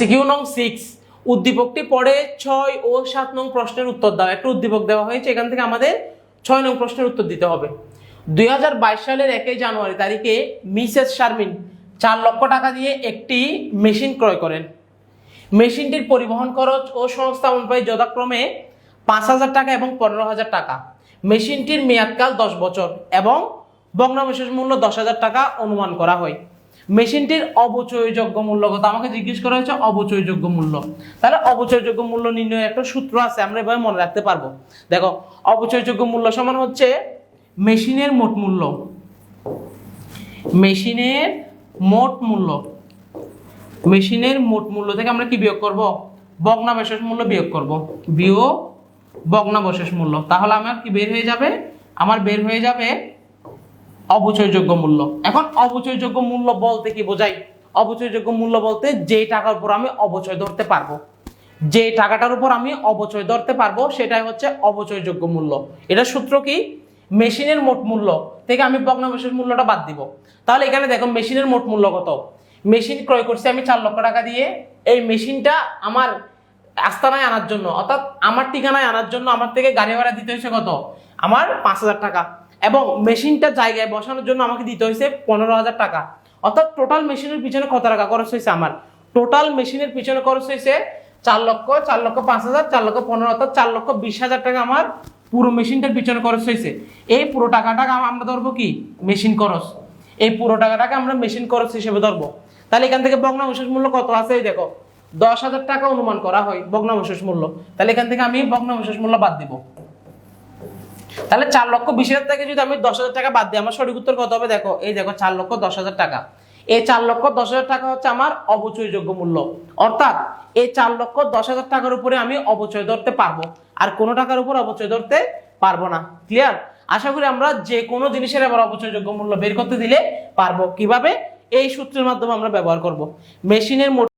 MCQ নং 6, উদ্দীপকটি পড়ে 6 ও 7 নং প্রশ্নের উত্তর দাও। একটা উদ্দীপক দেওয়া হয়েছে, এখান থেকে আমাদের 6 নং প্রশ্নের উত্তর দিতে হবে। 2022 সালের 1 জানুয়ারি তারিখে মিসেস শারমিন 4 লক্ষ টাকা দিয়ে একটি মেশিন ক্রয় করেন। মেশিনটির পরিবহন খরচ ও সংস্থাপন ব্যয় যথাক্রমে 5,000 টাকা এবং 15,000 টাকা। মেশিনটির মেয়াদকাল 10 বছর এবং ভগ্নাবশেষ মূল্য 10,000 টাকা অনুমান করা হয়। মেশিনটির অবচয়যোগ্য মূল্য কত আমাকে জিজ্ঞেস করা হয়েছে, অবচয়যোগ্য মূল্য। তাহলে অবচয়যোগ্য মূল্য নির্ণয়ের একটা সূত্র আছে, আমরা এভাবে মনে রাখতে পারবো। দেখো, অবচয়যোগ্য মূল্য সমান হচ্ছে মেশিনের মোট মূল্য, মেশিনের মোট মূল্য, মেশিনের মোট মূল্য থেকে আমরা কি বিয়োগ করব, ভগ্নাবশেষ মূল্য বিয়োগ করব, বিয়োগ ভগ্নাবশেষ মূল্য। তাহলে আমার কি বের হয়ে যাবে, আমার বের হয়ে যাবে অবচয়যোগ্য মূল্য। এখন অবচয়যোগ্য মূল্য বলতে কি বোঝাই, অবচয়যোগ্য মূল্য বলতে যে টাকার উপর আমি অবচয় ধরতে পারবো, যে টাকাটার উপর আমি অবচয় ধরতে পারবো সেটাই হচ্ছে অবচয়যোগ্য মূল্য। এটা সূত্র কি, মেশিনের মোট মূল্য থেকে আমি ভগ্নাবশেষ মূল্যটা বাদ দিব। তাহলে এখানে দেখো মেশিনের মোট মূল্য কত, মেশিন ক্রয় করছি আমি 4 লক্ষ টাকা দিয়ে। এই মেশিনটা আমার আস্তানায় আনার জন্য, অর্থাৎ আমার ঠিকানায় আনার জন্য আমার থেকে গাড়ি ভাড়া দিতে হয়েছে কত, আমার 5,000 টাকা, এবং মেশিনটা জায়গায় বসানোর জন্য আমাকে দিতে হয়েছে 15,000 টাকা। অর্থাৎ টোটাল মেশিনের পিছনে কত টাকা খরচ হয়েছে, আমার টোটাল মেশিনের পিছনে খরচ হয়েছে 4 লক্ষ, 4 লক্ষ 5,000, 4 লক্ষ 15, অর্থাৎ 4,20,000 টাকা আমার পুরো মেশিনটার পিছনে খরচ হয়েছে। এই পুরো টাকাটাকে আমরা ধরবো কি, মেশিন খরচ। এই পুরো টাকাটাকে আমরা মেশিন খরচ হিসেবে ধরবো। তাহলে এখান থেকে ভগ্নাবশেষ মূল্য কত আছে, এই দেখো 10,000 টাকা অনুমান করা হয় ভগ্নাবশেষ মূল্য। তাহলে এখান থেকে আমি ভগ্নাবশেষ মূল্য বাদ দিব। তাহলে 4,20,000 থেকে যদি আমি 10,000 টাকা বাদ দিই, আমার সঠিক উত্তর কত হবে, দেখো এই দেখো 4,10,000 টাকা। এই 4,10,000 টাকা হচ্ছে আমার অবচয়যোগ্য মূল্য। অর্থাৎ এই 4,10,000 টাকার উপরে আমি অবচয় ধরতে পারবো, আর কোনো টাকার উপর অবচয় ধরতে পারবো না। ক্লিয়ার? আশা করি আমরা যে কোনো জিনিসের আবার অবচয়যোগ্য মূল্য বের করতে দিলে পারবো। কিভাবে? এই সূত্রের মাধ্যমে আমরা ব্যবহার করব। মেশিনের